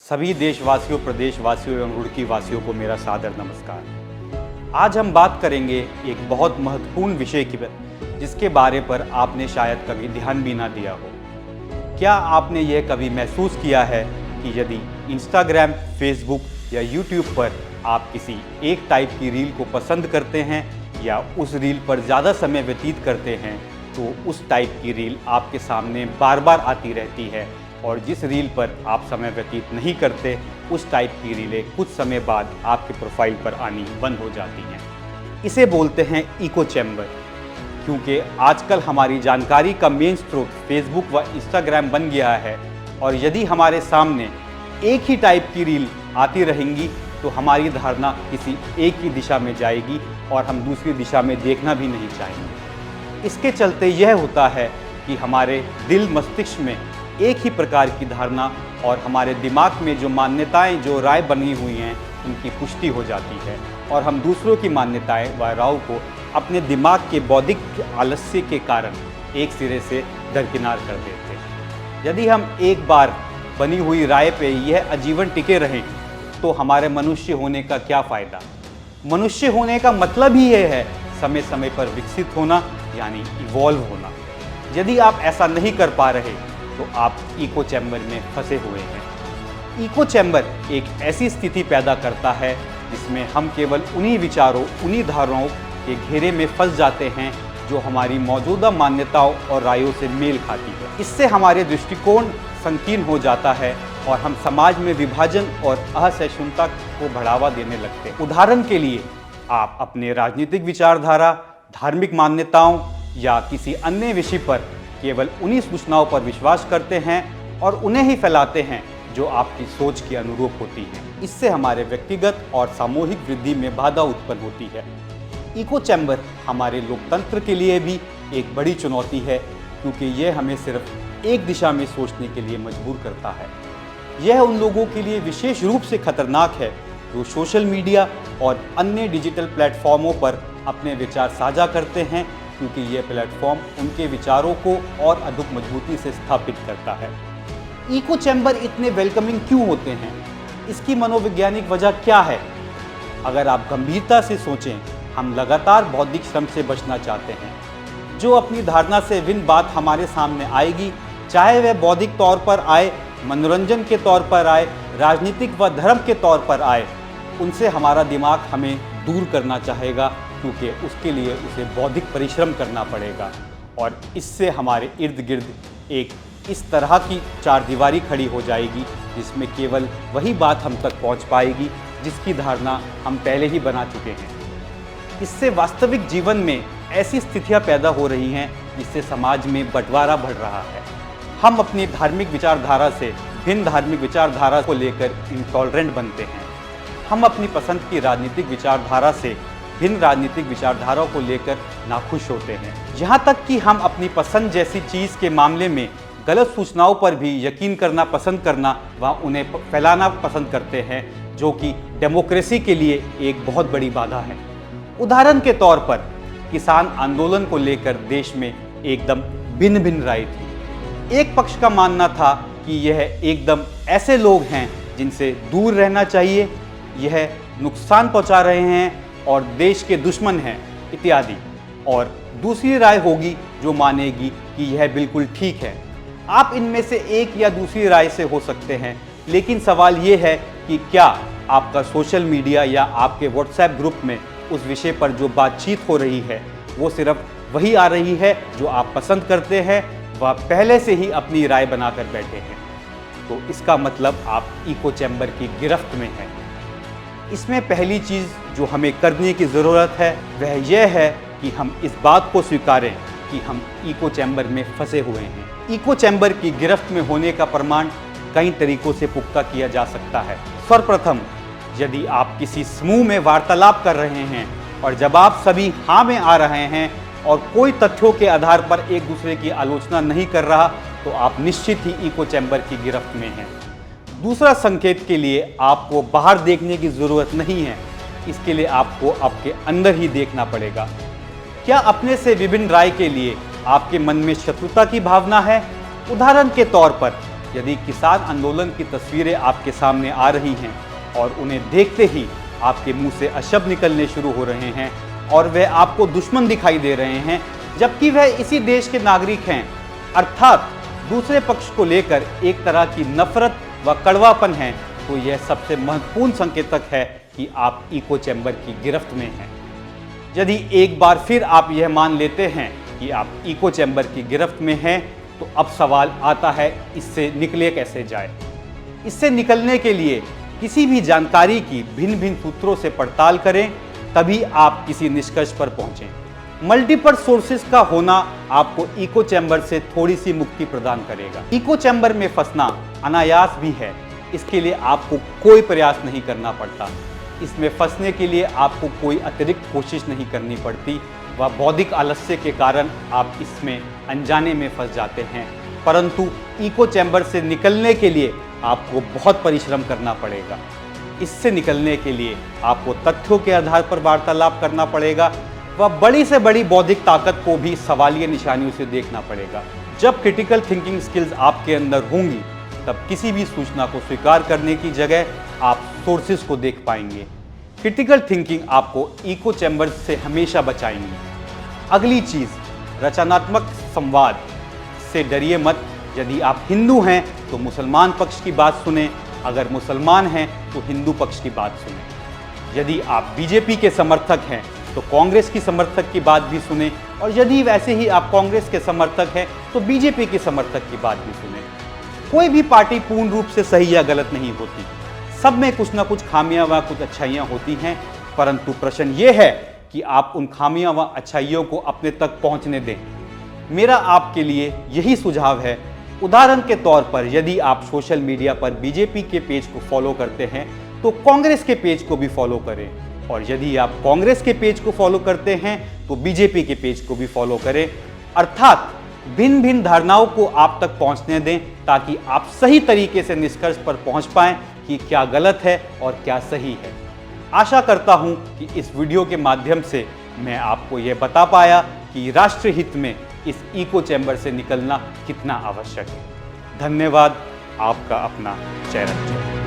सभी देशवासियों, प्रदेशवासियों एवं रुड़की वासियों को मेरा सादर नमस्कार। आज हम बात करेंगे एक बहुत महत्वपूर्ण विषय की, जिसके बारे पर आपने शायद कभी ध्यान भी ना दिया हो। क्या आपने यह कभी महसूस किया है कि यदि इंस्टाग्राम, फेसबुक या यूट्यूब पर आप किसी एक टाइप की रील को पसंद करते हैं या उस रील पर ज़्यादा समय व्यतीत करते हैं, तो उस टाइप की रील आपके सामने बार बार आती रहती है, और जिस रील पर आप समय व्यतीत नहीं करते, उस टाइप की रीलें कुछ समय बाद आपके प्रोफाइल पर आनी बंद हो जाती हैं। इसे बोलते हैं इको चैम्बर। क्योंकि आजकल हमारी जानकारी का मेन स्रोत फेसबुक व इंस्टाग्राम बन गया है, और यदि हमारे सामने एक ही टाइप की रील आती रहेंगी तो हमारी धारणा किसी एक ही दिशा में जाएगी और हम दूसरी दिशा में देखना भी नहीं चाहेंगे। इसके चलते यह होता है कि हमारे दिल मस्तिष्क में एक ही प्रकार की धारणा और हमारे दिमाग में जो मान्यताएं, जो राय बनी हुई हैं, उनकी पुष्टि हो जाती है, और हम दूसरों की मान्यताएं व राय को अपने दिमाग के बौद्धिक आलस्य के कारण एक सिरे से दरकिनार कर देते हैं। यदि हम एक बार बनी हुई राय पे यह आजीवन टिके रहें तो हमारे मनुष्य होने का क्या फ़ायदा। मनुष्य होने का मतलब ही यह है समय समय पर विकसित होना, यानी इवॉल्व होना। यदि आप ऐसा नहीं कर पा रहे तो आप इको चैम्बर में फंसे हुए हैं। इको चैम्बर एक ऐसी स्थिति पैदा करता है जिसमें हम केवल उन्हीं विचारों, उन्हीं धारणाओं के घेरे में फंस जाते हैं जो हमारी मौजूदा मान्यताओं और रायों से मेल खाती है। इससे हमारे दृष्टिकोण संकीर्ण हो जाता है और हम समाज में विभाजन और असहिष्णुता को बढ़ावा देने लगते हैं। उदाहरण के लिए, आप अपने राजनीतिक विचारधारा, धार्मिक मान्यताओं या किसी अन्य विषय पर केवल उन्हीं सूचनाओं पर विश्वास करते हैं और उन्हें ही फैलाते हैं जो आपकी सोच के अनुरूप होती हैं। इससे हमारे व्यक्तिगत और सामूहिक वृद्धि में बाधा उत्पन्न होती है। इको चैम्बर हमारे लोकतंत्र के लिए भी एक बड़ी चुनौती है, क्योंकि यह हमें सिर्फ एक दिशा में सोचने के लिए मजबूर करता है। यह उन लोगों के लिए विशेष रूप से खतरनाक है जो सोशल मीडिया और अन्य डिजिटल प्लेटफॉर्मों पर अपने विचार साझा करते हैं, क्योंकि यह प्लेटफॉर्म उनके विचारों को और अधिक मजबूती से स्थापित करता है। इको चैम्बर इतने वेलकमिंग क्यों होते हैं? इसकी मनोवैज्ञानिक वजह क्या है? अगर आप गंभीरता से सोचें, हम लगातार बौद्धिक श्रम से बचना चाहते हैं। जो अपनी धारणा से भिन्न बात हमारे सामने आएगी, चाहे वह बौद्धिक तौर पर आए, मनोरंजन के तौर पर आए, राजनीतिक व धर्म के तौर पर आए, उनसे हमारा दिमाग हमें दूर करना चाहेगा, क्योंकि उसके लिए उसे बौद्धिक परिश्रम करना पड़ेगा। और इससे हमारे इर्द गिर्द एक इस तरह की चारदीवारी खड़ी हो जाएगी जिसमें केवल वही बात हम तक पहुंच पाएगी जिसकी धारणा हम पहले ही बना चुके हैं। इससे वास्तविक जीवन में ऐसी स्थितियां पैदा हो रही हैं जिससे समाज में बंटवारा बढ़ रहा है। हम अपनी धार्मिक विचारधारा से भिन्न धार्मिक विचारधारा को लेकर इंटॉलरेंट बनते हैं। हम अपनी पसंद की राजनीतिक विचारधारा से भिन्न राजनीतिक विचारधाराओं को लेकर नाखुश होते हैं। यहाँ तक कि हम अपनी पसंद जैसी चीज़ के मामले में गलत सूचनाओं पर भी यकीन करना पसंद करना व उन्हें फैलाना पसंद करते हैं, जो कि डेमोक्रेसी के लिए एक बहुत बड़ी बाधा है। उदाहरण के तौर पर, किसान आंदोलन को लेकर देश में एकदम भिन्न भिन्न राय थी। एक पक्ष का मानना था कि यह एकदम ऐसे लोग हैं जिनसे दूर रहना चाहिए, यह नुकसान पहुंचा रहे हैं और देश के दुश्मन हैं इत्यादि। और दूसरी राय होगी जो मानेगी कि यह बिल्कुल ठीक है। आप इनमें से एक या दूसरी राय से हो सकते हैं, लेकिन सवाल ये है कि क्या आपका सोशल मीडिया या आपके व्हाट्सएप ग्रुप में उस विषय पर जो बातचीत हो रही है वो सिर्फ वही आ रही है जो आप पसंद करते हैं व पहले से ही अपनी राय बनाकर बैठे हैं? तो इसका मतलब आप इको चैम्बर की गिरफ्त में हैं। इसमें पहली चीज़ जो हमें करने की ज़रूरत है वह यह है कि हम इस बात को स्वीकारें कि हम इको चैम्बर में फंसे हुए हैं। इको चैम्बर की गिरफ्त में होने का प्रमाण कई तरीकों से पुख्ता किया जा सकता है। सर्वप्रथम, यदि आप किसी समूह में वार्तालाप कर रहे हैं और जब आप सभी हाँ में आ रहे हैं और कोई तथ्यों के आधार पर एक दूसरे की आलोचना नहीं कर रहा, तो आप निश्चित ही इको चैम्बर की गिरफ्त में हैं। दूसरा संकेत के लिए आपको बाहर देखने की ज़रूरत नहीं है, इसके लिए आपको आपके अंदर ही देखना पड़ेगा। क्या अपने से विभिन्न राय के लिए आपके मन में शत्रुता की भावना है? उदाहरण के तौर पर, यदि किसान आंदोलन की तस्वीरें आपके सामने आ रही हैं और उन्हें देखते ही आपके मुंह से अशब्द निकलने शुरू हो रहे हैं और वह आपको दुश्मन दिखाई दे रहे हैं, जबकि वह इसी देश के नागरिक हैं, अर्थात दूसरे पक्ष को लेकर एक तरह की नफरत व कड़वापन है, तो यह सबसे महत्वपूर्ण संकेतक है कि आप इको चैम्बर की गिरफ्त में हैं। यदि एक बार फिर आप यह मान लेते हैं कि आप इको चैम्बर की गिरफ्त में हैं, तो अब सवाल आता है इससे निकले कैसे जाए। इससे निकलने के लिए किसी भी जानकारी की भिन्न भिन्न सूत्रों से पड़ताल करें, तभी आप किसी निष्कर्ष पर पहुंचें। मल्टीपल सोर्सेज का होना आपको इको चैम्बर से थोड़ी सी मुक्ति प्रदान करेगा। इको चैम्बर में फंसना अनायास भी है, इसके लिए आपको कोई प्रयास नहीं करना पड़ता। इसमें फंसने के लिए आपको कोई अतिरिक्त कोशिश नहीं करनी पड़ती व बौद्धिक आलस्य के कारण आप इसमें अनजाने में फंस जाते हैं। परंतु इको चैम्बर से निकलने के लिए आपको बहुत परिश्रम करना पड़ेगा। इससे निकलने के लिए आपको तथ्यों के आधार पर वार्तालाप करना पड़ेगा व बड़ी से बड़ी बौद्धिक ताकत को भी सवालिया निशानियों से देखना पड़ेगा। जब क्रिटिकल थिंकिंग स्किल्स आपके अंदर होंगी, तब किसी भी सूचना को स्वीकार करने की जगह आप सोर्सेज को देख पाएंगे। क्रिटिकल थिंकिंग आपको इको चैम्बर से हमेशा बचाएंगी। अगली चीज, रचनात्मक संवाद से डरिए मत। यदि आप हिंदू हैं तो मुसलमान पक्ष की बात सुने, अगर मुसलमान हैं तो हिंदू पक्ष की बात सुने। यदि आप बीजेपी के समर्थक हैं तो कांग्रेस की समर्थक की बात भी सुने, और यदि वैसे ही आप कांग्रेस के समर्थक हैं तो बीजेपी के समर्थक की बात भी सुने। कोई भी पार्टी पूर्ण रूप से सही या गलत नहीं होती, सब में कुछ ना कुछ खामियां व कुछ अच्छाइयां होती हैं, परंतु प्रश्न ये है कि आप उन खामियां व अच्छाइयों को अपने तक पहुंचने दें। मेरा आपके लिए यही सुझाव है। उदाहरण के तौर पर यदि आप सोशल मीडिया पर बीजेपी के पेज को फॉलो करते हैं तो कांग्रेस के पेज को भी फॉलो करें, और यदि आप कांग्रेस के पेज को फॉलो करते हैं तो बीजेपी के पेज को भी फॉलो करें। अर्थात भिन्न भिन्न धारणाओं को आप तक पहुंचने दें, ताकि आप सही तरीके से निष्कर्ष पर पहुंच पाएं कि क्या गलत है और क्या सही है। आशा करता हूं कि इस वीडियो के माध्यम से मैं आपको यह बता पाया कि राष्ट्र हित में इस इको चैम्बर से निकलना कितना आवश्यक है। धन्यवाद। आपका अपना चरण।